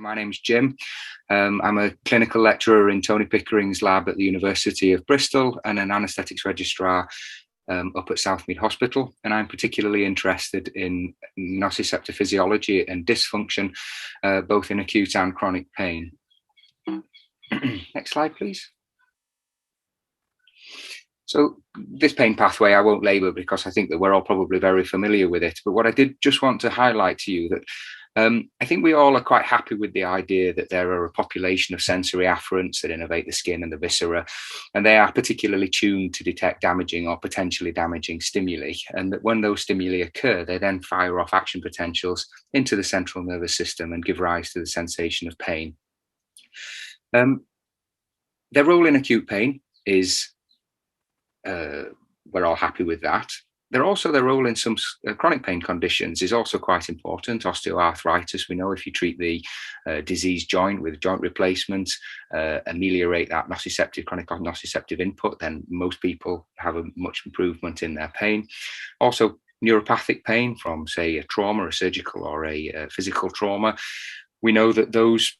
My name's Jim. I'm a clinical lecturer in Tony Pickering's lab at the University of Bristol and an anaesthetics registrar up at Southmead Hospital. And I'm particularly interested in nociceptor physiology and dysfunction, both in acute and chronic pain. Next slide, please. So this pain pathway I won't labour because I think that we're all probably very familiar with it. But what I did just want to highlight to you that I think we all are quite happy with the idea that there are a population of sensory afferents that innervate the skin and the viscera, and they are particularly tuned to detect damaging or potentially damaging stimuli. And that when those stimuli occur, they then fire off action potentials into the central nervous system and give rise to the sensation of pain. Their role in acute pain is, we're all happy with that. Their role in some chronic pain conditions is also quite important. Osteoarthritis, we know if you treat the diseased joint with joint replacement, ameliorate that chronic nociceptive input, then most people have a much improvement in their pain. Also, neuropathic pain from, say, a trauma, a surgical or a physical trauma. We know that those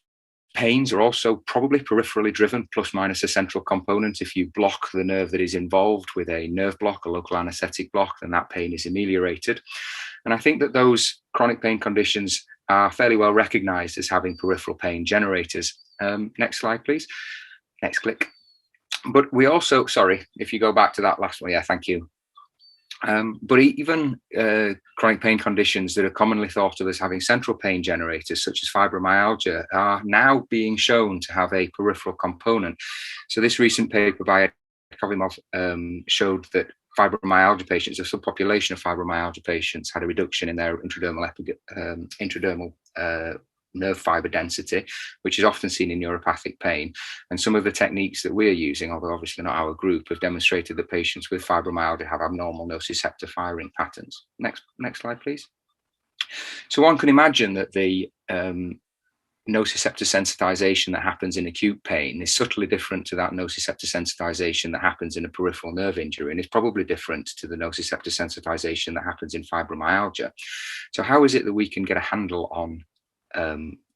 pains are also probably peripherally driven, plus minus a central component. If you block the nerve that is involved with a nerve block, a local anesthetic block, then that pain is ameliorated. And I think that those chronic pain conditions are fairly well recognized as having peripheral pain generators. Next slide, please. Next click. But we also, sorry, if you go back to that last one, yeah, thank you. But even chronic pain conditions that are commonly thought of as having central pain generators, such as fibromyalgia, are now being shown to have a peripheral component. So this recent paper by Edmund showed that fibromyalgia patients, a subpopulation of fibromyalgia patients, had a reduction in their intradermal nerve fiber density, which is often seen in neuropathic pain. And some of the techniques that we're using, although obviously not our group, have demonstrated that patients with fibromyalgia have abnormal nociceptor firing patterns. Next slide, please. So one can imagine that the nociceptor sensitization that happens in acute pain is subtly different to that nociceptor sensitization that happens in a peripheral nerve injury, and is probably different to the nociceptor sensitization that happens in fibromyalgia. So how is it that we can get a handle on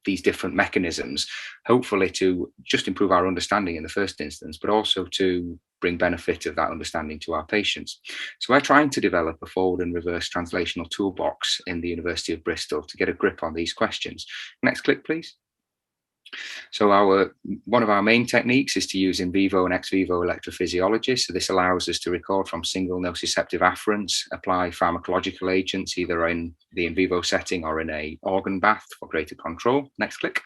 these different mechanisms, hopefully to just improve our understanding in the first instance, but also to bring benefit of that understanding to our patients? So we're trying to develop a forward and reverse translational toolbox in the University of Bristol to get a grip on these questions. Next click, please. So one of our main techniques is to use in vivo and ex vivo electrophysiology. So this allows us to record from single nociceptive afferents, apply pharmacological agents either in the in vivo setting or in a organ bath for greater control. Next click.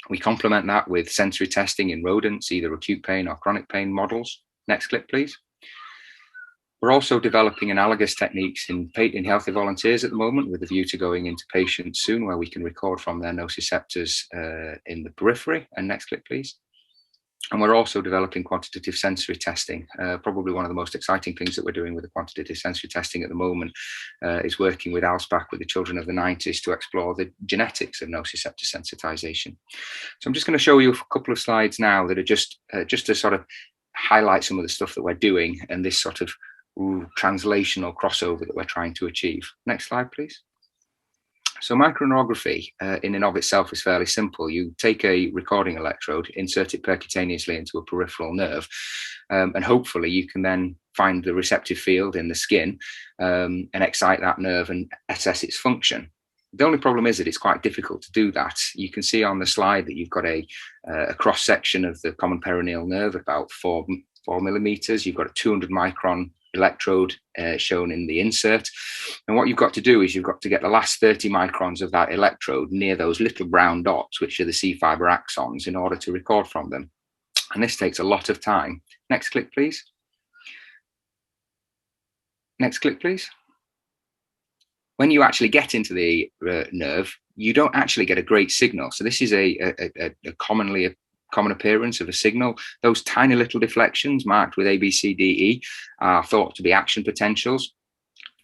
We complement that with sensory testing in rodents, either acute pain or chronic pain models. Next click, please. We're also developing analogous techniques in healthy volunteers at the moment, with a view to going into patients soon where we can record from their nociceptors in the periphery. And next click, please. And we're also developing quantitative sensory testing. Probably one of the most exciting things that we're doing with the quantitative sensory testing at the moment is working with Alspach with the children of the 90s to explore the genetics of nociceptor sensitization. So I'm just going to show you a couple of slides now that are just to sort of highlight some of the stuff that we're doing and this sort of translational crossover that we're trying to achieve. Next slide, please. So microneurography in and of itself is fairly simple. You take a recording electrode, insert it percutaneously into a peripheral nerve, and hopefully you can then find the receptive field in the skin and excite that nerve and assess its function. The only problem is that it's quite difficult to do that. You can see on the slide that you've got a cross section of the common perineal nerve, about 4 millimeters. You've got a 200 micron electrode shown in the insert, and what you've got to do is you've got to get the last 30 microns of that electrode near those little brown dots, which are the C fiber axons, in order to record from them, and this takes a lot of time. Next click, please. Next click, please. When you actually get into the nerve, you don't actually get a great signal. So this is a common appearance of a signal. Those tiny little deflections marked with A, B, C, D, E are thought to be action potentials.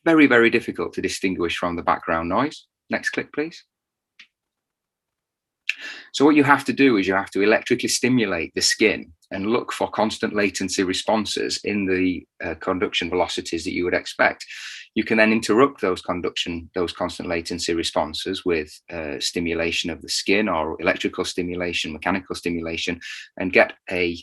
Very, very difficult to distinguish from the background noise. Next click, please. So what you have to do is you have to electrically stimulate the skin and look for constant latency responses in the conduction velocities that you would expect. You can then interrupt those constant latency responses with stimulation of the skin, or electrical stimulation, mechanical stimulation, and get a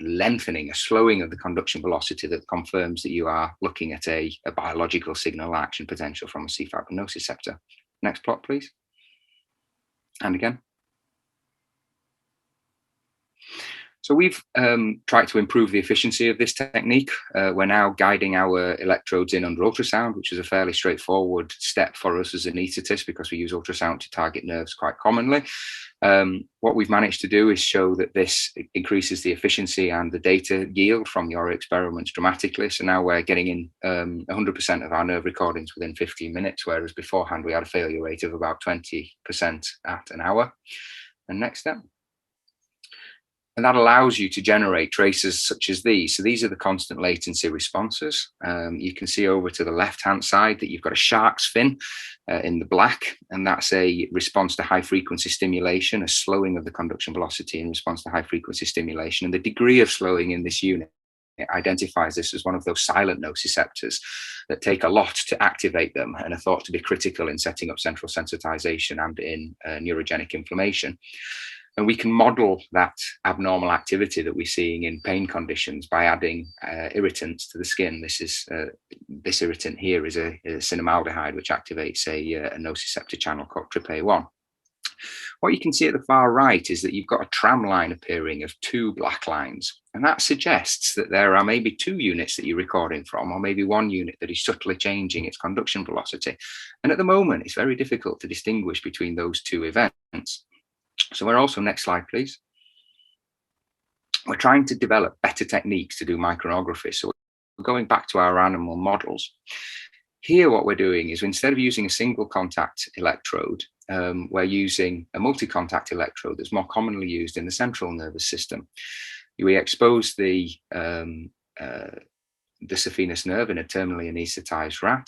lengthening, a slowing of the conduction velocity that confirms that you are looking at a biological signal action potential from a C5 nociceptor. Next plot, please. And again. So we've tried to improve the efficiency of this technique. We're now guiding our electrodes in under ultrasound, which is a fairly straightforward step for us as anaesthetists because we use ultrasound to target nerves quite commonly. What we've managed to do is show that this increases the efficiency and the data yield from your experiments dramatically. So now we're getting in 100% of our nerve recordings within 15 minutes, whereas beforehand we had a failure rate of about 20% at an hour. And next step. And that allows you to generate traces such as these. So these are the constant latency responses. You can see over to the left-hand side that you've got a shark's fin in the black, and that's a response to high-frequency stimulation, a slowing of the conduction velocity in response to high-frequency stimulation. And the degree of slowing in this unit identifies this as one of those silent nociceptors that take a lot to activate them and are thought to be critical in setting up central sensitization and in neurogenic inflammation. And we can model that abnormal activity that we're seeing in pain conditions by adding irritants to the skin. This irritant here is a cinnamaldehyde, which activates a nociceptor channel called TRPA1. What you can see at the far right is that you've got a tram line appearing of two black lines. And that suggests that there are maybe two units that you're recording from, or maybe one unit that is subtly changing its conduction velocity. And at the moment, it's very difficult to distinguish between those two events. So we're also, next slide, please. We're trying to develop better techniques to do micronography. So we're going back to our animal models. Here, what we're doing is instead of using a single contact electrode, we're using a multi-contact electrode that's more commonly used in the central nervous system. We expose the saphenous nerve in a terminally anaesthetized rat,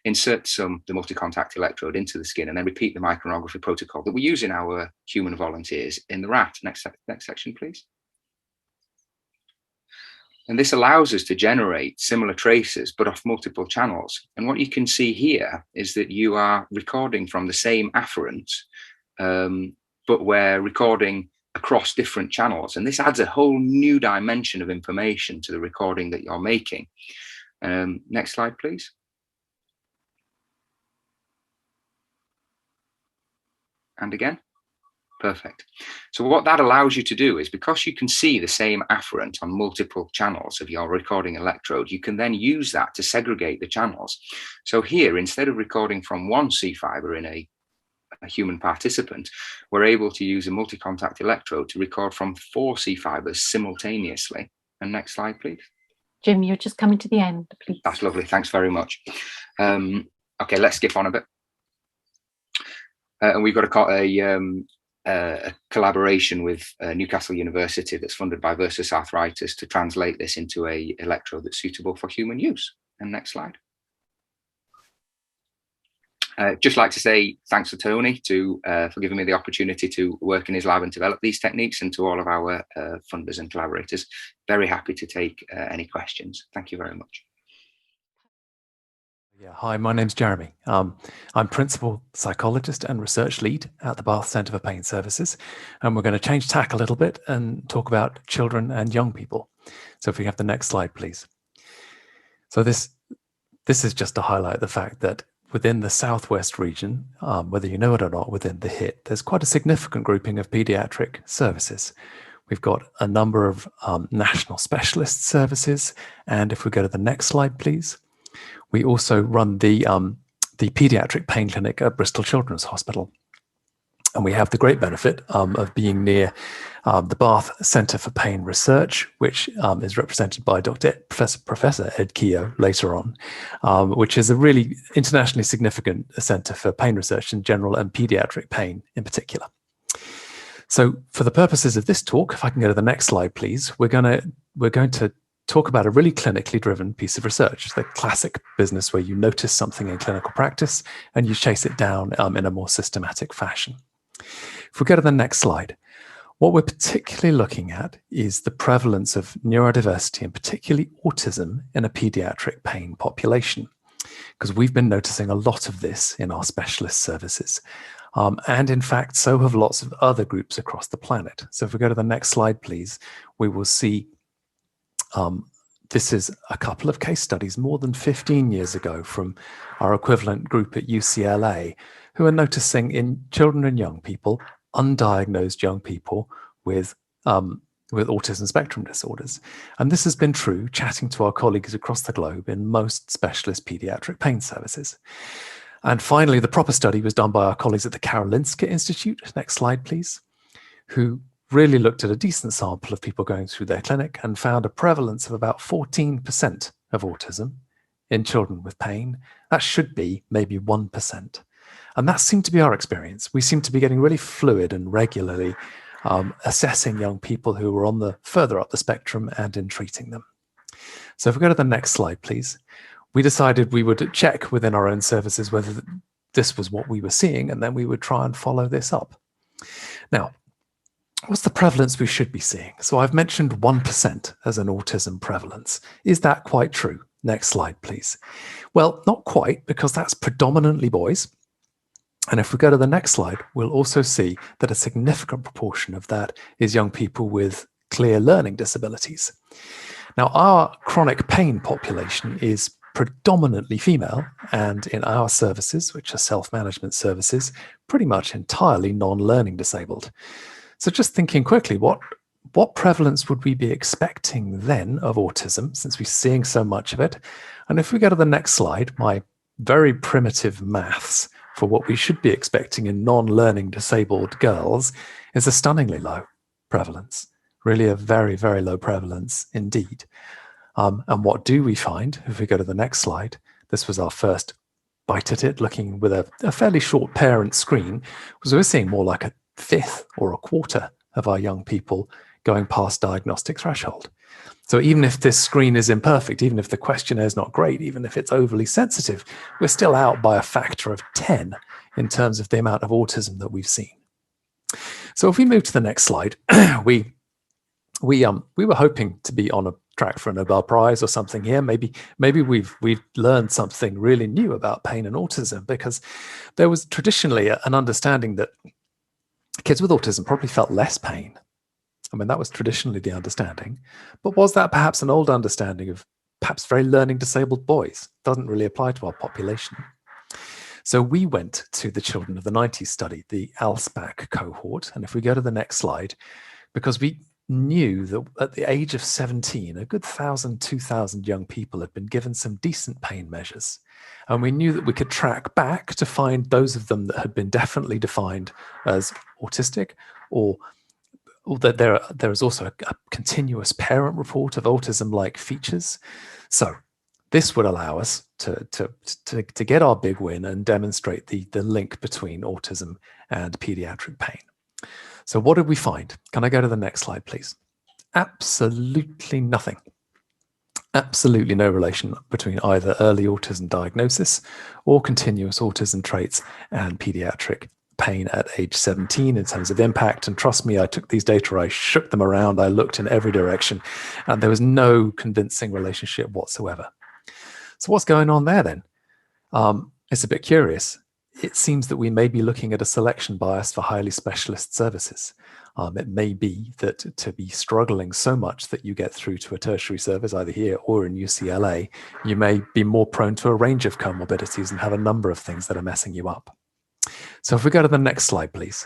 insert the multi-contact electrode into the skin, and then repeat the micronography protocol that we use in our human volunteers in the rat. Next section, please. And this allows us to generate similar traces, but off multiple channels. And what you can see here is that you are recording from the same afferent, but we're recording across different channels. And this adds a whole new dimension of information to the recording that you're making. Next slide, please. And again. Perfect. So what that allows you to do is, because you can see the same afferent on multiple channels of your recording electrode, you can then use that to segregate the channels. So here, instead of recording from one C fiber in a human participant, we're able to use a multi-contact electrode to record from 4 C fibers simultaneously. And next slide, please. Jim, you're just coming to the end, please. That's lovely. Thanks very much. Okay, let's skip on a bit. And we've got a collaboration with Newcastle University that's funded by Versus Arthritis to translate this into an electrode that's suitable for human use. And next slide. Just like to say thanks to Tony for giving me the opportunity to work in his lab and develop these techniques, and to all of our funders and collaborators. Very happy to take any questions. Thank you very much. Yeah, hi, my name's Jeremy. I'm Principal Psychologist and Research Lead at the Bath Centre for Pain Services, and we're going to change tack a little bit and talk about children and young people. So if we have the next slide, please. So this is just to highlight the fact that within the Southwest region, whether you know it or not, within the HIT, there's quite a significant grouping of paediatric services. We've got a number of national specialist services, and if we go to the next slide, please. We also run the paediatric pain clinic at Bristol Children's Hospital. And we have the great benefit of being near the Bath Centre for Pain Research, which is represented by Professor Ed Keogh later on, which is a really internationally significant centre for pain research in general and paediatric pain in particular. So for the purposes of this talk, if I can go to the next slide, please, we're going to talk about a really clinically driven piece of research. It's the classic business where you notice something in clinical practice and you chase it down in a more systematic fashion. If we go to the next slide, what we're particularly looking at is the prevalence of neurodiversity and particularly autism in a pediatric pain population, because we've been noticing a lot of this in our specialist services. And in fact, so have lots of other groups across the planet. So if we go to the next slide, please, we will see this is a couple of case studies more than 15 years ago from our equivalent group at UCLA, who are noticing in children and young people, undiagnosed young people with autism spectrum disorders. And this has been true chatting to our colleagues across the globe in most specialist pediatric pain services. And finally, the proper study was done by our colleagues at the Karolinska Institute, next slide please, who really looked at a decent sample of people going through their clinic and found a prevalence of about 14% of autism in children with pain. That should be maybe 1%. And that seemed to be our experience. We seem to be getting really fluid and regularly assessing young people who were on the further up the spectrum and in treating them. So if we go to the next slide, please, we decided we would check within our own services whether this was what we were seeing, and then we would try and follow this up. Now, what's the prevalence we should be seeing? So I've mentioned 1% as an autism prevalence. Is that quite true? Next slide, please. Well, not quite, because that's predominantly boys. And if we go to the next slide, we'll also see that a significant proportion of that is young people with clear learning disabilities. Now, our chronic pain population is predominantly female, and in our services, which are self-management services, pretty much entirely non-learning disabled. So just thinking quickly, what prevalence would we be expecting then of autism, since we're seeing so much of it? And if we go to the next slide, my very primitive maths for what we should be expecting in non-learning disabled girls is a stunningly low prevalence, really a very, very low prevalence indeed. And what do we find? If we go to the next slide, this was our first bite at it, looking with a fairly short parent screen, because we're seeing more like a fifth or a quarter of our young people going past diagnostic threshold. So even if this screen is imperfect, even if the questionnaire is not great, even if it's overly sensitive, we're still out by a factor of 10 in terms of the amount of autism that we've seen. So if we move to the next slide, we were hoping to be on a track for a Nobel Prize or something here. Maybe we've learned something really new about pain and autism, because there was traditionally an understanding that kids with autism probably felt less pain. I mean, that was traditionally the understanding. But was that perhaps an old understanding of perhaps very learning disabled boys? Doesn't really apply to our population. So we went to the Children of the 90s study, the ALSPAC cohort. And if we go to the next slide, because we knew that at the age of 17, a good 1,000, 2,000 young people had been given some decent pain measures. And we knew that we could track back to find those of them that had been definitely defined as autistic, or that there is also a continuous parent report of autism-like features. So this would allow us to get our big win and demonstrate the link between autism and pediatric pain. So what did we find? Can I go to the next slide, please? Absolutely nothing. Absolutely no relation between either early autism diagnosis or continuous autism traits and pediatric pain at age 17 in terms of impact. And trust me, I took these data, I shook them around, I looked in every direction, and there was no convincing relationship whatsoever. So what's going on there then? It's a bit curious. It seems that we may be looking at a selection bias for highly specialist services. It may be that to be struggling so much that you get through to a tertiary service, either here or in UCLA, you may be more prone to a range of comorbidities and have a number of things that are messing you up. So if we go to the next slide, please.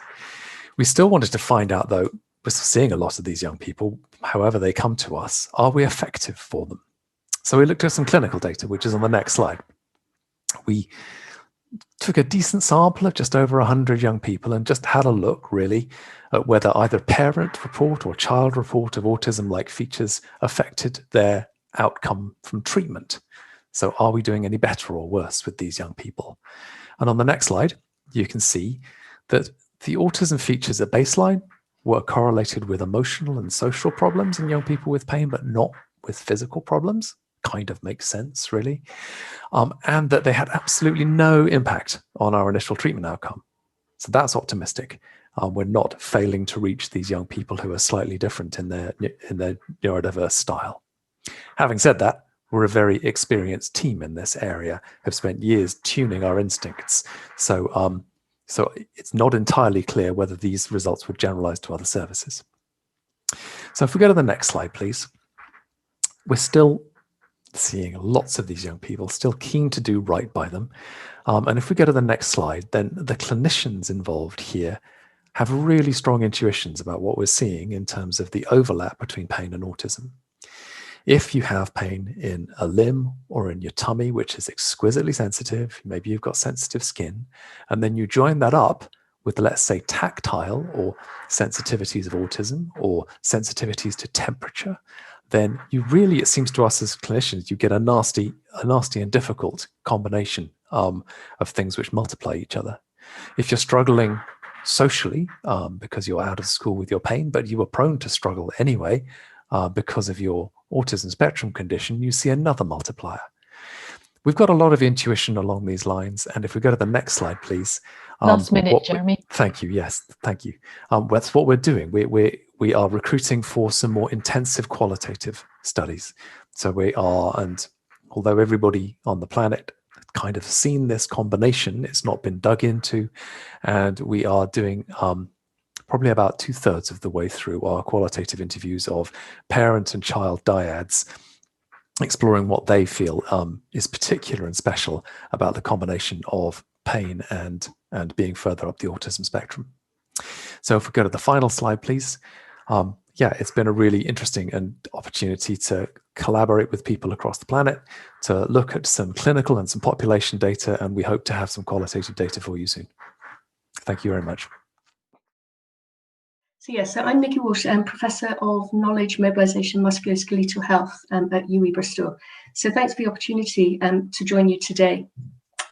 We still wanted to find out, though, we're seeing a lot of these young people, however they come to us, are we effective for them? So we looked at some clinical data, which is on the next slide. We took a decent sample of just over 100 young people and just had a look, really, at whether either parent report or child report of autism-like features affected their outcome from treatment. So are we doing any better or worse with these young people? And on the next slide, you can see that the autism features at baseline were correlated with emotional and social problems in young people with pain, but not with physical problems. Kind of makes sense, really. And that they had absolutely no impact on our initial treatment outcome. So that's optimistic. We're not failing to reach these young people who are slightly different in their neurodiverse style. Having said that, we're a very experienced team in this area, have spent years tuning our instincts. So it's not entirely clear whether these results would generalize to other services. So if we go to the next slide, please. We're still seeing lots of these young people, still keen to do right by them. And if we go to the next slide, then the clinicians involved here have really strong intuitions about what we're seeing in terms of the overlap between pain and autism. If you have pain in a limb or in your tummy, which is exquisitely sensitive, maybe you've got sensitive skin, and then you join that up with, let's say, tactile or sensitivities of autism or sensitivities to temperature, then you really, it seems to us as clinicians, you get a nasty and difficult combination of things which multiply each other. If you're struggling socially because you're out of school with your pain, but you were prone to struggle anyway because of your autism spectrum condition, you see another multiplier. We've got a lot of intuition along these lines. And if we go to the next slide, please. Last minute, Jeremy. Thank you. Yes, thank you. That's what we're doing. We are recruiting for some more intensive qualitative studies. So we are, and although everybody on the planet kind of seen this combination, it's not been dug into, and we are doing probably about 2/3 of the way through our qualitative interviews of parent and child dyads, exploring what they feel is particular and special about the combination of pain and being further up the autism spectrum. So if we go to the final slide, please. Yeah, it's been a really interesting and opportunity to collaborate with people across the planet, to look at some clinical and some population data, and we hope to have some qualitative data for you soon. Thank you very much. So I'm Nicola Walsh, Professor of Knowledge, Mobilisation, Musculoskeletal Health at UWE Bristol. So thanks for the opportunity to join you today.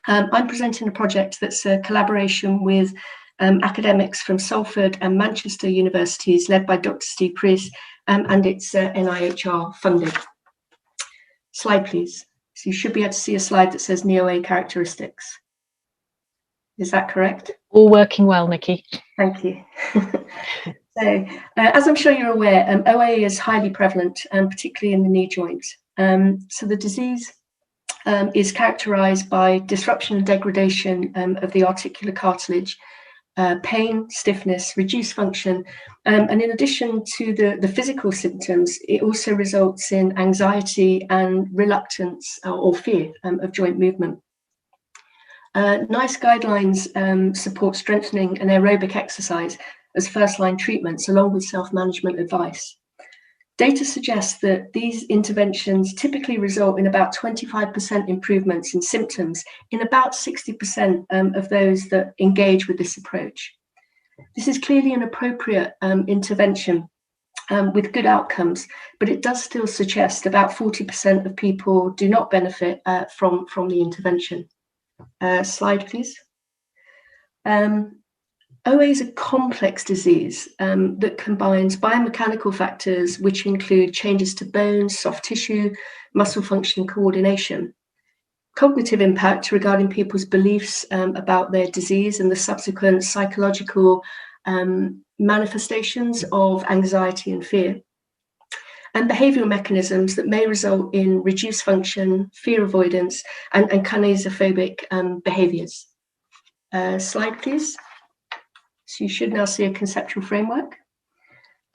I'm presenting a project that's a collaboration with academics from Salford and Manchester universities, led by Dr. Steve Priest, and it's NIHR funded. Slide, please. So you should be able to see a slide that says NEOA characteristics. Is that correct? All working well, Nikki. Thank you. So, as I'm sure you're aware, OA is highly prevalent, particularly in the knee joint. So the disease is characterized by disruption and degradation of the articular cartilage, pain, stiffness, reduced function, and in addition to the physical symptoms, it also results in anxiety and reluctance or fear of joint movement. NICE guidelines support strengthening and aerobic exercise as first-line treatments, along with self-management advice. Data suggests that these interventions typically result in about 25% improvements in symptoms in about 60% of those that engage with this approach. This is clearly an appropriate intervention with good outcomes, but it does still suggest about 40% of people do not benefit from the intervention. Slide, please. OA is a complex disease that combines biomechanical factors, which include changes to bones, soft tissue, muscle function, coordination, cognitive impact regarding people's beliefs about their disease and the subsequent psychological manifestations of anxiety and fear, and behavioural mechanisms that may result in reduced function, fear avoidance, and kinesiophobic behaviours. Slide, please. So you should now see a conceptual framework.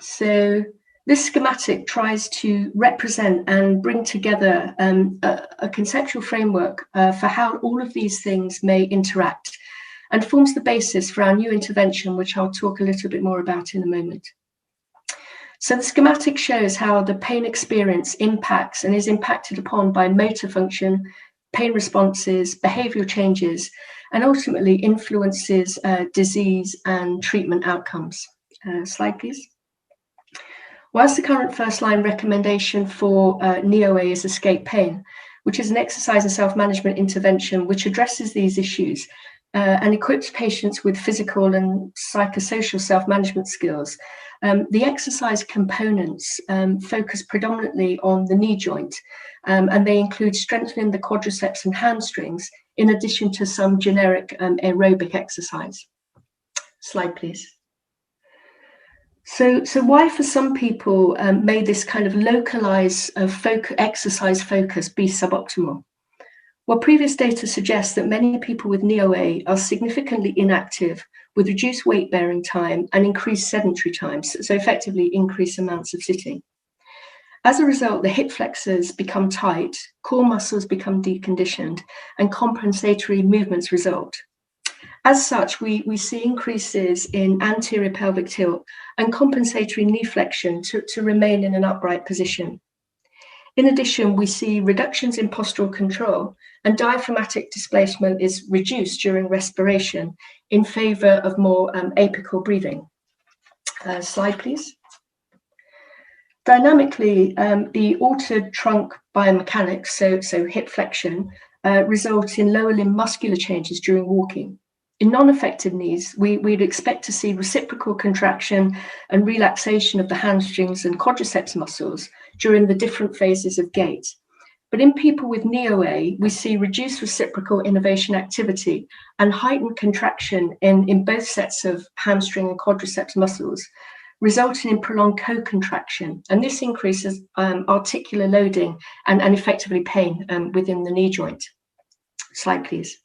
So this schematic tries to represent and bring together a conceptual framework for how all of these things may interact, and forms the basis for our new intervention, which I'll talk a little bit more about in a moment. So the schematic shows how the pain experience impacts and is impacted upon by motor function, pain responses, behavioural changes, and ultimately influences disease and treatment outcomes. Slide, please. Whilst the current first-line recommendation for NEOA is escape pain, which is an exercise and self-management intervention which addresses these issues and equips patients with physical and psychosocial self-management skills, the exercise components focus predominantly on the knee joint, and they include strengthening the quadriceps and hamstrings, in addition to some generic aerobic exercise. Slide, please. So why for some people may this kind of localized exercise focus be suboptimal? Well, previous data suggests that many people with NEOA are significantly inactive with reduced weight bearing time and increased sedentary times, so effectively increased amounts of sitting. As a result, the hip flexors become tight, core muscles become deconditioned, and compensatory movements result. As such, we see increases in anterior pelvic tilt and compensatory knee flexion to remain in an upright position. In addition, we see reductions in postural control, and diaphragmatic displacement is reduced during respiration in favor of more apical breathing. Slide, please. Dynamically, the altered trunk biomechanics, so hip flexion, result in lower limb muscular changes during walking. In non-affected knees, we'd expect to see reciprocal contraction and relaxation of the hamstrings and quadriceps muscles during the different phases of gait. But in people with NEOA, we see reduced reciprocal innervation activity and heightened contraction in both sets of hamstring and quadriceps muscles, resulting in prolonged co-contraction. And this increases articular loading and effectively pain within the knee joint. Slide, please.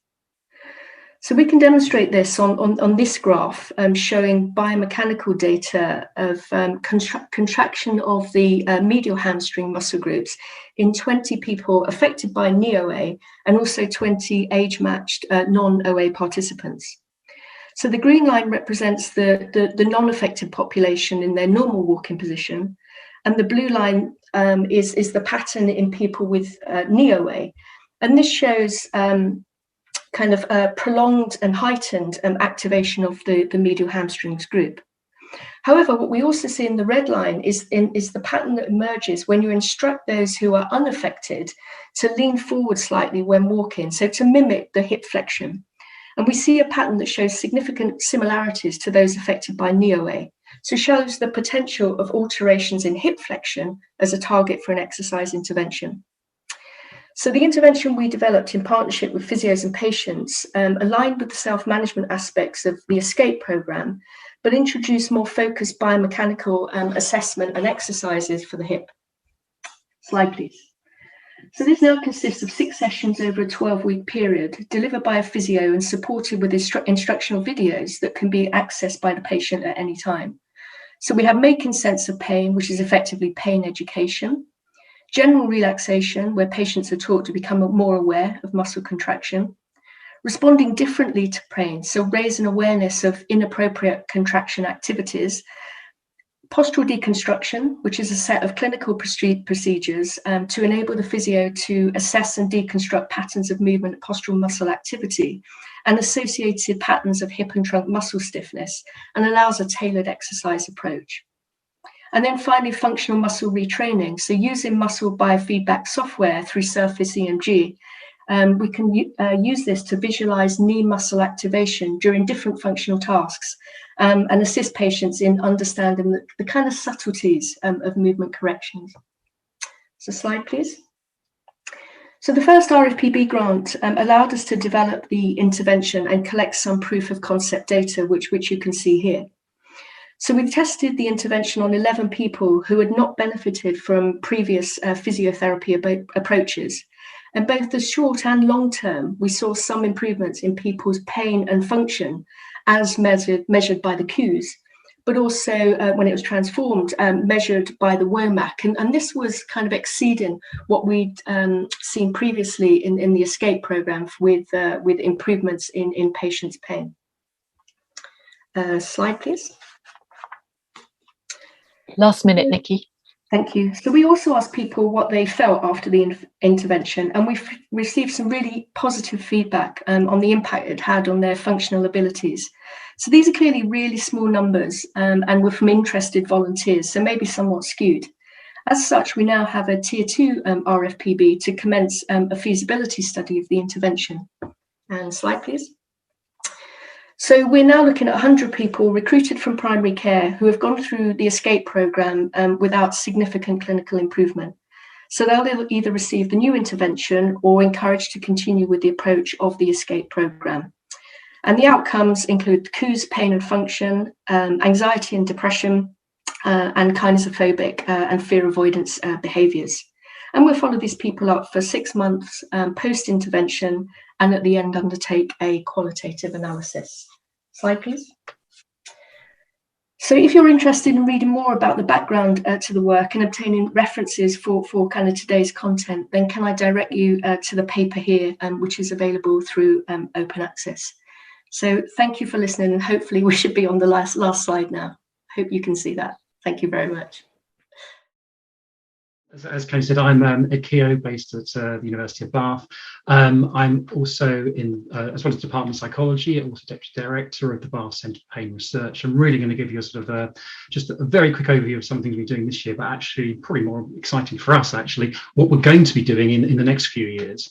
So we can demonstrate this on this graph, showing biomechanical data of contraction of the medial hamstring muscle groups in 20 people affected by NEOA and also 20 age-matched non-OA participants. So the green line represents the non-affected population in their normal walking position, and the blue line is the pattern in people with NEOA. And this shows kind of prolonged and heightened activation of the medial hamstrings group. However, what we also see in the red line is the pattern that emerges when you instruct those who are unaffected to lean forward slightly when walking, so to mimic the hip flexion. And we see a pattern that shows significant similarities to those affected by NEOA, so shows the potential of alterations in hip flexion as a target for an exercise intervention. So the intervention we developed in partnership with physios and patients aligned with the self-management aspects of the ESCAPE program, but introduced more focused biomechanical assessment and exercises for the hip. Slide, please. So this now consists of 6 sessions over a 12-week period, delivered by a physio and supported with instructional videos that can be accessed by the patient at any time. So we have making sense of pain, which is effectively pain education. General relaxation, where patients are taught to become more aware of muscle contraction. Responding differently to pain, so raise an awareness of inappropriate contraction activities. Postural deconstruction, which is a set of clinical procedures to enable the physio to assess and deconstruct patterns of movement and postural muscle activity and associated patterns of hip and trunk muscle stiffness, and allows a tailored exercise approach. And then finally, functional muscle retraining. So using muscle biofeedback software through Surface EMG, we can use this to visualize knee muscle activation during different functional tasks and assist patients in understanding the kind of subtleties of movement corrections. So slide, please. So the first RFPB grant allowed us to develop the intervention and collect some proof of concept data, which you can see here. So we've tested the intervention on 11 people who had not benefited from previous physiotherapy approaches. And both the short and long term, we saw some improvements in people's pain and function as measured by the Keogh, but also when it was transformed, measured by the WOMAC. And this was kind of exceeding what we'd seen previously in the ESCAPE program with improvements in patients' pain. Slide, please. Last minute, Nikki. Thank you. So we also asked people what they felt after the intervention, and we've received some really positive feedback on the impact it had on their functional abilities. So these are clearly really small numbers and were from interested volunteers, so maybe somewhat skewed. As such, we now have a Tier 2 RFPB to commence a feasibility study of the intervention. And slide, please. So we're now looking at 100 people recruited from primary care who have gone through the ESCAPE program without significant clinical improvement. So they'll either receive the new intervention or encouraged to continue with the approach of the ESCAPE program. And the outcomes include Keogh's pain and function, anxiety and depression, and kinesiophobic and fear avoidance behaviours. And we'll follow these people up for 6 months post-intervention, and at the end undertake a qualitative analysis. Slide, please. So if you're interested in reading more about the background to the work and obtaining references for kind of today's content, then can I direct you to the paper here, which is available through open access. So thank you for listening, and hopefully we should be on the last slide now. Hope you can see that. Thank you very much. As Kay said, I'm at Keogh, based at the University of Bath. I'm also in, as well as Department of Psychology, also Deputy Director of the Bath Centre for Pain Research. I'm really going to give you a sort of just a very quick overview of some things we're doing this year, but actually probably more exciting for us, actually, what we're going to be doing in the next few years.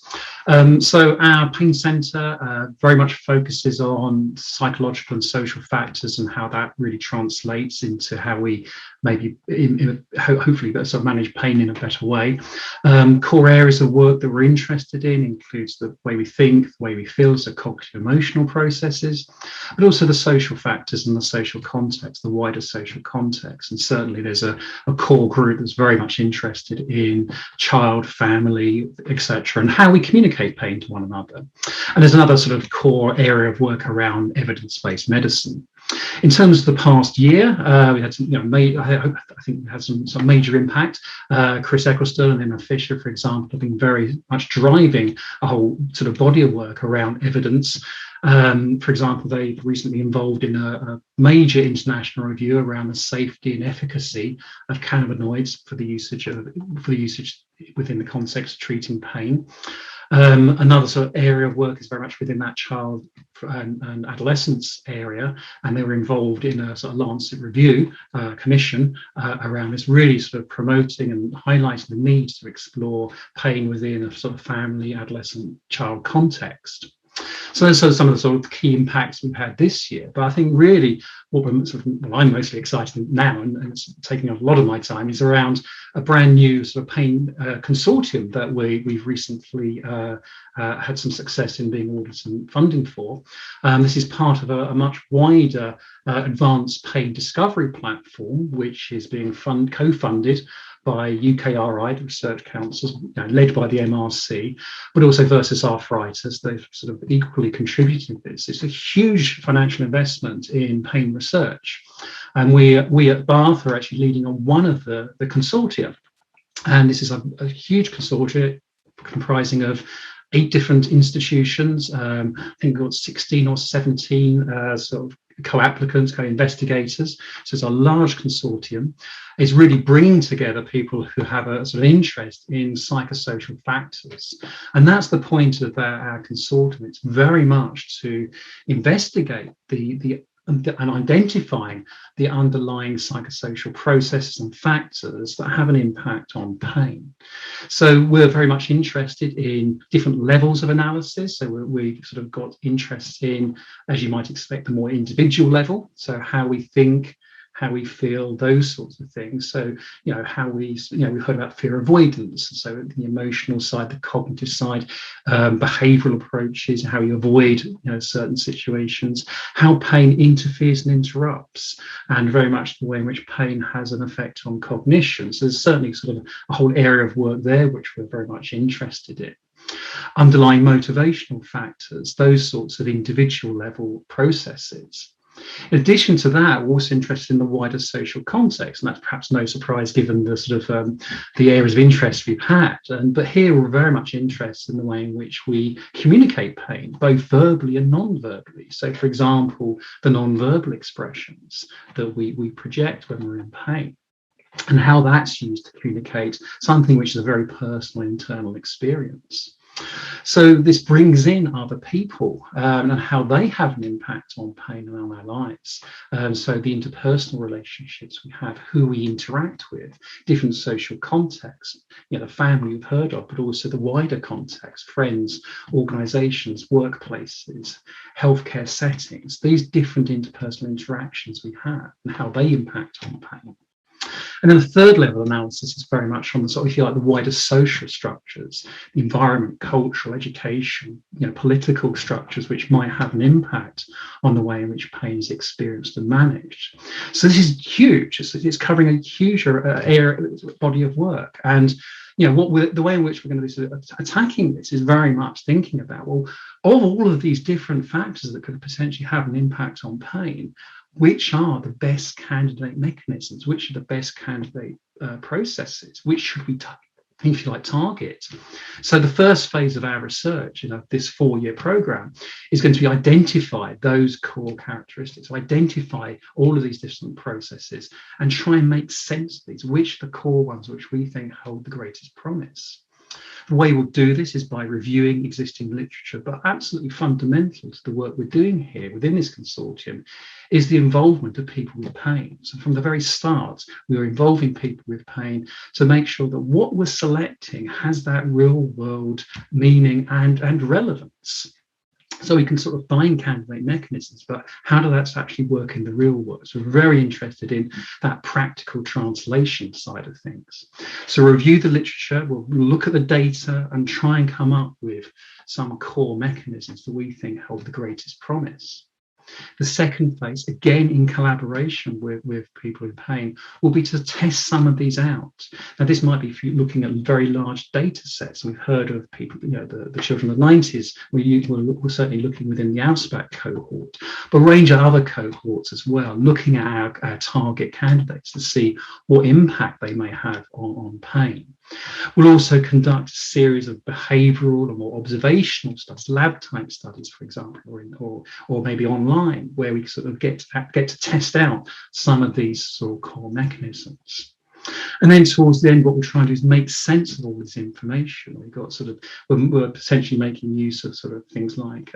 So our pain centre very much focuses on psychological and social factors and how that really translates into how we maybe hopefully sort of manage pain in a better way. Core areas of work that we're interested in includes the way we think, the way we feel, so cognitive emotional processes, but also the social factors and the social context, the wider social context. And certainly there's a core group that's very much interested in child, family, etc., and how we communicate pain to one another. And there's another sort of core area of work around evidence-based medicine. In terms of the past year, we had some, I think we had some major impact. Chris Eccleston and Emma Fisher, for example, have been very much driving a whole sort of body of work around evidence. For example, they've recently involved in a major international review around the safety and efficacy of cannabinoids for the usage within the context of treating pain. Another sort of area of work is very much within that child and adolescence area, and they were involved in a sort of Lancet review commission around this, really sort of promoting and highlighting the need to explore pain within a sort of family, adolescent, child context. So those are some of the sort of key impacts we've had this year. But I think really what I'm mostly excited now, and it's taking a lot of my time, is around a brand new sort of pain consortium that we've recently had some success in being awarded some funding for. This is part of a much wider advanced pain discovery platform, which is being co-funded by UKRI, the Research Council, led by the MRC, but also Versus Arthritis. They've sort of equally contributed to this. It's a huge financial investment in pain research. And we at Bath are actually leading on one of the consortia. And this is a huge consortia comprising of 8 different institutions. I think we've got 16 or 17 sort of co-applicants, co-investigators. So it's a large consortium. It's really bringing together people who have a sort of interest in psychosocial factors. And that's the point of our consortium. It's very much to investigate and identifying the underlying psychosocial processes and factors that have an impact on pain. So we're very much interested in different levels of analysis. So we sort of got interest in, as you might expect, the more individual level. So how we think, how we feel, those sorts of things. So, how we've heard about fear avoidance. So the emotional side, the cognitive side, behavioral approaches, how you avoid, certain situations, how pain interferes and interrupts, and very much the way in which pain has an effect on cognition. So there's certainly sort of a whole area of work there, which we're very much interested in. Underlying motivational factors, those sorts of individual level processes. In addition to that, we're also interested in the wider social context, and that's perhaps no surprise given the sort of the areas of interest we've had. But here we're very much interested in the way in which we communicate pain, both verbally and non-verbally. So, for example, the non-verbal expressions that we project when we're in pain, and how that's used to communicate something which is a very personal internal experience. So this brings in other people and how they have an impact on pain around our lives. So the interpersonal relationships we have, who we interact with, different social contexts, the family you've heard of, but also the wider context, friends, organisations, workplaces, healthcare settings, these different interpersonal interactions we have and how they impact on pain. And then the third level analysis is very much on the sort of, if you like, the wider social structures, the environment, cultural, education, political structures, which might have an impact on the way in which pain is experienced and managed. So this is huge. It's covering a huge body of work. And the way in which we're going to be sort of attacking this is very much thinking about, well, of all of these different factors that could potentially have an impact on pain, which are the best candidate mechanisms, which are the best candidate processes, which should we if you like, target. So the first phase of our research, this 4-year program, is going to be identify those core characteristics, identify all of these different processes, and try and make sense of these, which are the core ones which we think hold the greatest promise. The way we'll do this is by reviewing existing literature, but absolutely fundamental to the work we're doing here within this consortium is the involvement of people with pain. So from the very start, we are involving people with pain to make sure that what we're selecting has that real world meaning and relevance. So we can sort of find candidate mechanisms, but how do that actually work in the real world? So we're very interested in that practical translation side of things. So review the literature, we'll look at the data and try and come up with some core mechanisms that we think hold the greatest promise. The second phase, again in collaboration with people in pain, will be to test some of these out. Now, this might be looking at very large data sets. We've heard of people, the children of the 90s. We're certainly looking within the Ausbach cohort, but a range of other cohorts as well, looking at our target candidates to see what impact they may have on pain. We'll also conduct a series of behavioural and more observational studies, lab-type studies, for example, or maybe online, where we sort of get to test out some of these sort of core mechanisms. And then towards the end, what we're trying to do is make sense of all this information. We've got we're potentially making use of sort of things like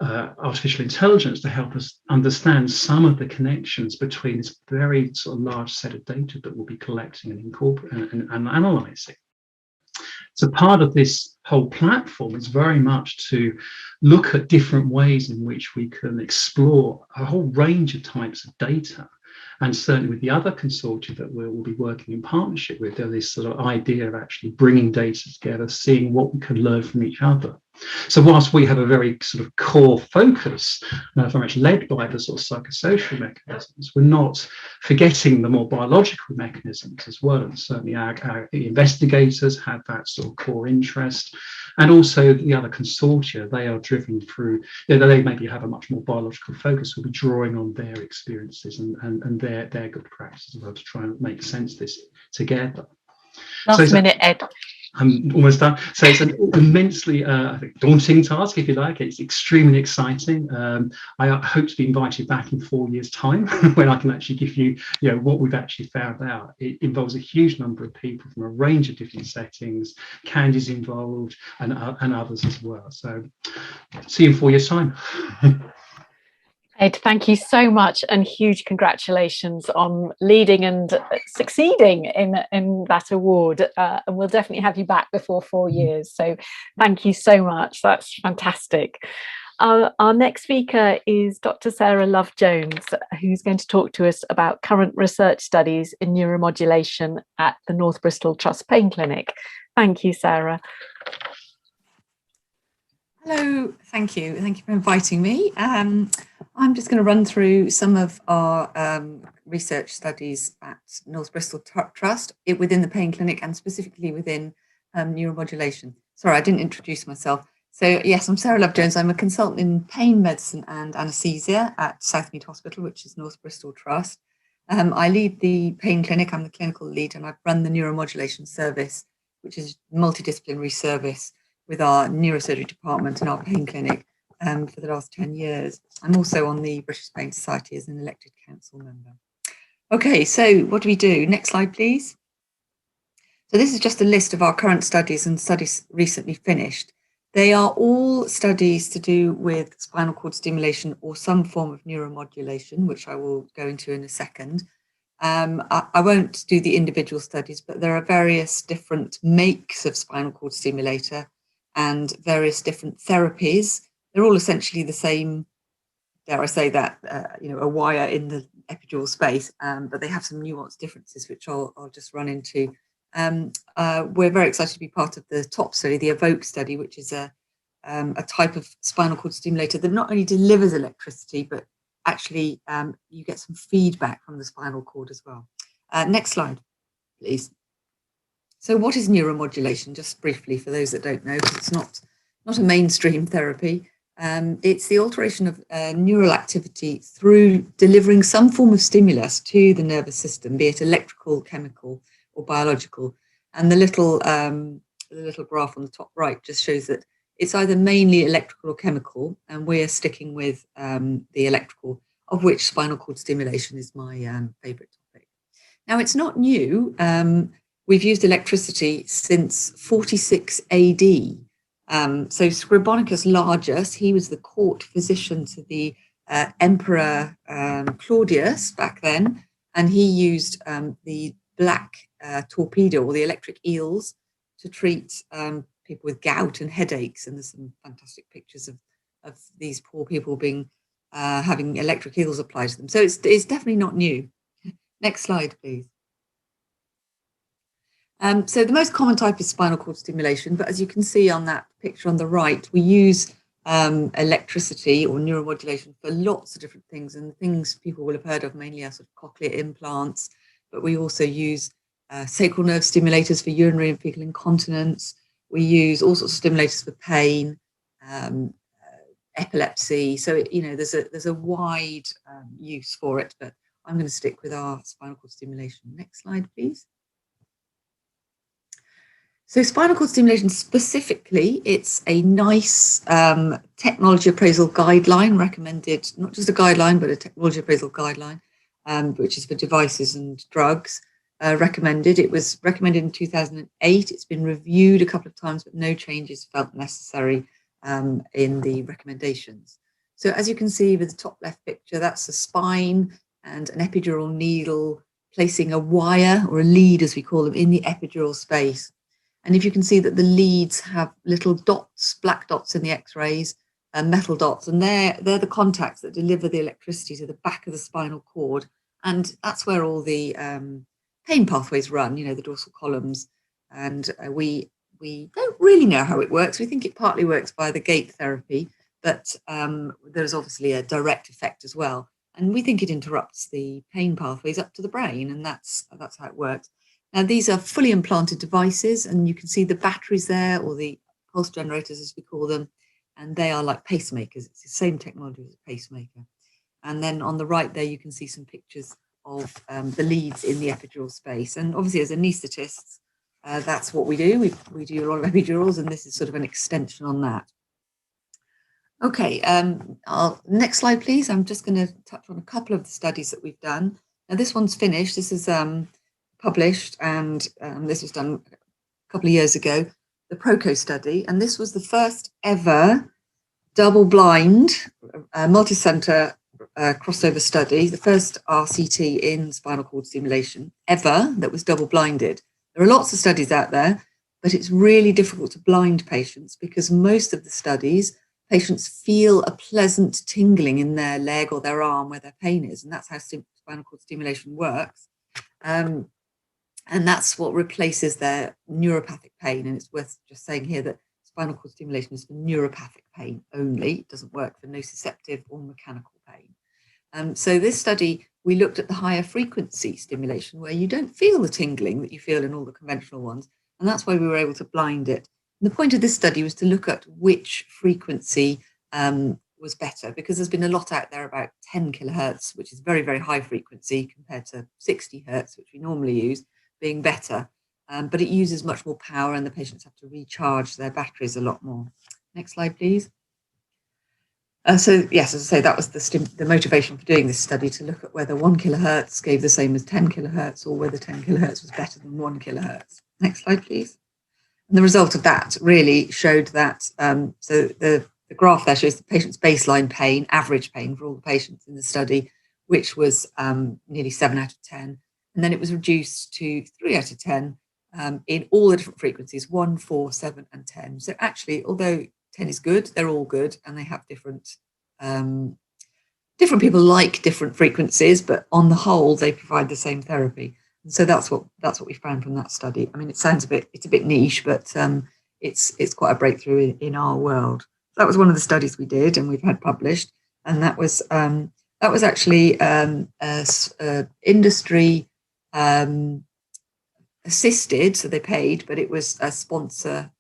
artificial intelligence to help us understand some of the connections between this very sort of large set of data that we'll be collecting and incorporating and analysing. So part of this whole platform is very much to look at different ways in which we can explore a whole range of types of data. And certainly with the other consortia that we'll be working in partnership with, there's this sort of idea of actually bringing data together, seeing what we can learn from each other. So whilst we have a very sort of core focus, very much led by the sort of psychosocial mechanisms, we're not forgetting the more biological mechanisms as well. And certainly our investigators have that sort of core interest. And also the other consortia, they are driven through, they maybe have a much more biological focus. We'll be drawing on their experiences and their good practices as well to try and make sense of this together. Last minute, Ed. I'm almost done. So it's an immensely daunting task, if you like. It's extremely exciting. I hope to be invited back in 4 years' time when I can actually give you, what we've actually found out. It involves a huge number of people from a range of different settings. Candy's involved and others as well. So see you in 4 years' time. Ed, thank you so much, and huge congratulations on leading and succeeding in that award. And we'll definitely have you back before 4 years. So thank you so much. That's fantastic. Our next speaker is Dr. Sarah Love-Jones, who's going to talk to us about current research studies in neuromodulation at the North Bristol Trust Pain Clinic. Thank you, Sarah. Hello, thank you. Thank you for inviting me. I'm just going to run through some of our research studies at North Bristol Trust within the pain clinic and specifically within neuromodulation. Sorry, I didn't introduce myself. So yes, I'm Sarah Love-Jones. I'm a consultant in pain medicine and anaesthesia at Southmead Hospital, which is North Bristol Trust. I lead the pain clinic. I'm the clinical lead, and I run the neuromodulation service, which is a multidisciplinary service with our neurosurgery department and our pain clinic for the last 10 years. I'm also on the British Pain Society as an elected council member. Okay, so what do we do? Next slide, please. So this is just a list of our current studies and studies recently finished. They are all studies to do with spinal cord stimulation or some form of neuromodulation, which I will go into in a second. I won't do the individual studies, but there are various different makes of spinal cord stimulator and various different therapies. They're all essentially the same, dare I say that, a wire in the epidural space, but they have some nuanced differences, which I'll just run into. We're very excited to be part of the top study, the EVOKE study, which is a type of spinal cord stimulator that not only delivers electricity, but actually you get some feedback from the spinal cord as well. Next slide, please. So what is neuromodulation? Just briefly, for those that don't know, because it's not a mainstream therapy. It's the alteration of neural activity through delivering some form of stimulus to the nervous system, be it electrical, chemical, or biological. And the little graph on the top right just shows that it's either mainly electrical or chemical, and we're sticking with the electrical, of which spinal cord stimulation is my favourite topic. Now, it's not new. We've used electricity since 46 AD. So Scribonicus Largus, he was the court physician to the Emperor Claudius back then, and he used the black torpedo, or the electric eels, to treat people with gout and headaches. And there's some fantastic pictures of these poor people being having electric eels applied to them. So it's definitely not new. Next slide, please. So the most common type is spinal cord stimulation, but as you can see on that picture on the right, we use electricity or neuromodulation for lots of different things, and the things people will have heard of mainly are sort of cochlear implants, but we also use sacral nerve stimulators for urinary and fecal incontinence. We use all sorts of stimulators for pain, epilepsy. So there's a wide use for it, but I'm going to stick with our spinal cord stimulation. Next slide, please. So spinal cord stimulation specifically, it's a nice technology appraisal guideline recommended, not just a guideline, but a technology appraisal guideline, which is for devices and drugs, recommended. It was recommended in 2008. It's been reviewed a couple of times, but no changes felt necessary in the recommendations. So as you can see with the top left picture, that's a spine and an epidural needle placing a wire, or a lead as we call them, in the epidural space. And if you can see that the leads have little dots, black dots in the x-rays, metal dots, and they're the contacts that deliver the electricity to the back of the spinal cord. And that's where all the pain pathways run, the dorsal columns. And we don't really know how it works. We think it partly works by the gate therapy, but there's obviously a direct effect as well. And we think it interrupts the pain pathways up to the brain, and that's how it works. Now, these are fully implanted devices, and you can see the batteries there, or the pulse generators as we call them, and they are like pacemakers. It's the same technology as a pacemaker. And then on the right there, you can see some pictures of the leads in the epidural space. And obviously, as anaesthetists, that's what we do. We do a lot of epidurals, and this is sort of an extension on that. Okay, next slide, please. I'm just going to touch on a couple of the studies that we've done. Now, this one's finished. This is published, and this was done a couple of years ago, the Proco study, and this was the first ever double-blind, multi-center crossover study, the first RCT in spinal cord stimulation ever that was double-blinded. There are lots of studies out there, but it's really difficult to blind patients because most of the studies, patients feel a pleasant tingling in their leg or their arm where their pain is, and that's how spinal cord stimulation works. And that's what replaces their neuropathic pain. And it's worth just saying here that spinal cord stimulation is for neuropathic pain only. It doesn't work for nociceptive or mechanical pain. So this study, we looked at the higher frequency stimulation where you don't feel the tingling that you feel in all the conventional ones. And that's why we were able to blind it. And the point of this study was to look at which frequency was better, because there's been a lot out there about 10 kilohertz, which is very, very high frequency compared to 60 hertz, which we normally use, being better, but it uses much more power and the patients have to recharge their batteries a lot more. Next slide, please. So yes, as I say, that was the motivation for doing this study, to look at whether 1 kilohertz gave the same as 10 kilohertz or whether 10 kilohertz was better than 1 kilohertz. Next slide, please. And the result of that really showed that, so the graph there shows the patient's baseline pain, average pain for all the patients in the study, which was nearly 7 out of 10. And then it was reduced to 3 out of 10 in all the different frequencies, 1, 4, 7, and 10. So actually, although 10 is good, they're all good, and they have different different people like different frequencies, but on the whole, they provide the same therapy. And so that's what we found from that study. I mean, it's a bit niche, but it's quite a breakthrough in our world. That was one of the studies we did, and we've had published, and that was actually industry assisted, so they paid, but it was a sponsor,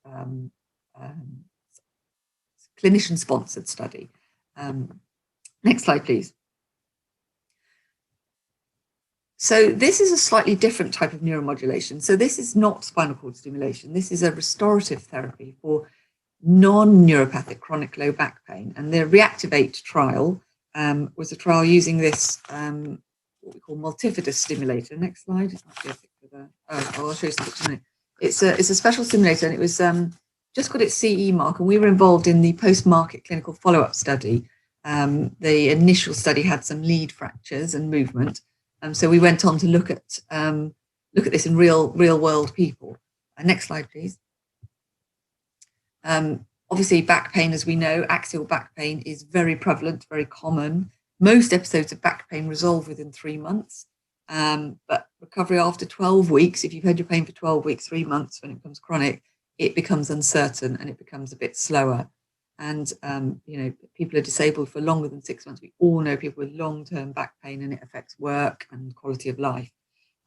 clinician sponsored study. Next slide, please. So this is a slightly different type of neuromodulation. So this is not spinal cord stimulation. This is a restorative therapy for non-neuropathic chronic low back pain. And the Reactivate trial was a trial using this, what we call Multifidus stimulator. Next slide. I'll show you some pictures in a minute. It's a special stimulator, and it was just got its CE mark, and we were involved in the post-market clinical follow-up study. The initial study had some lead fractures and movement. So we went on to look at this in real world people. Next slide, please. Obviously, back pain, as we know, axial back pain is very prevalent, very common. Most episodes of back pain resolve within 3 months, but recovery after 12 weeks, if you've had your pain for 12 weeks, 3 months, when it becomes chronic, it becomes uncertain and it becomes a bit slower. And, people are disabled for longer than 6 months. We all know people with long-term back pain, and it affects work and quality of life.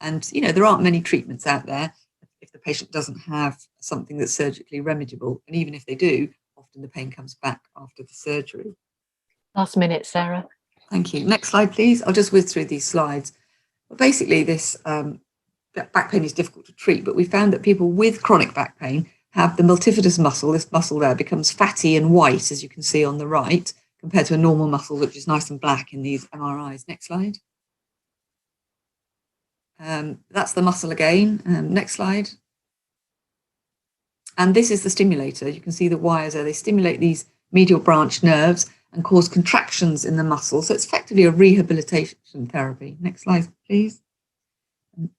And, there aren't many treatments out there if the patient doesn't have something that's surgically remediable. And even if they do, often the pain comes back after the surgery. Last minute, Sarah. Thank you. Next slide, please. I'll just whiz through these slides. But basically, this back pain is difficult to treat, but we found that people with chronic back pain have the multifidus muscle. This muscle there becomes fatty and white, as you can see on the right, compared to a normal muscle, which is nice and black in these MRIs. Next slide. That's the muscle again. Next slide. And this is the stimulator. You can see the wires there. They stimulate these medial branch nerves and cause contractions in the muscle. So it's effectively a rehabilitation therapy. Next slide, please.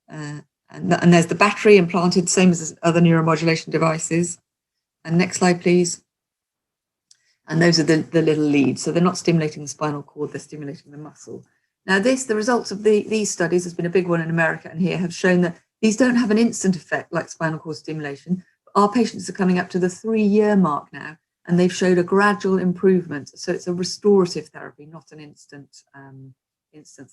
And there's the battery implanted, same as other neuromodulation devices. And next slide, please. And those are the little leads. So they're not stimulating the spinal cord, they're stimulating the muscle. Now the results of these studies, has been a big one in America and here, have shown that these don't have an instant effect like spinal cord stimulation. Our patients are coming up to the 3-year mark now, and they've showed a gradual improvement. So it's a restorative therapy, not an instant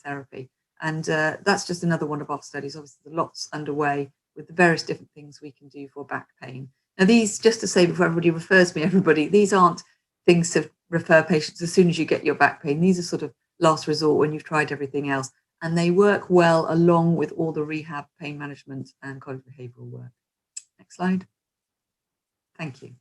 therapy. And that's just another one of our studies. Obviously, there's lots underway with the various different things we can do for back pain. Now, these, just to say before everybody refers me, these aren't things to refer patients as soon as you get your back pain. These are sort of last resort when you've tried everything else. And they work well along with all the rehab, pain management, and cognitive behavioural work. Next slide. Thank you.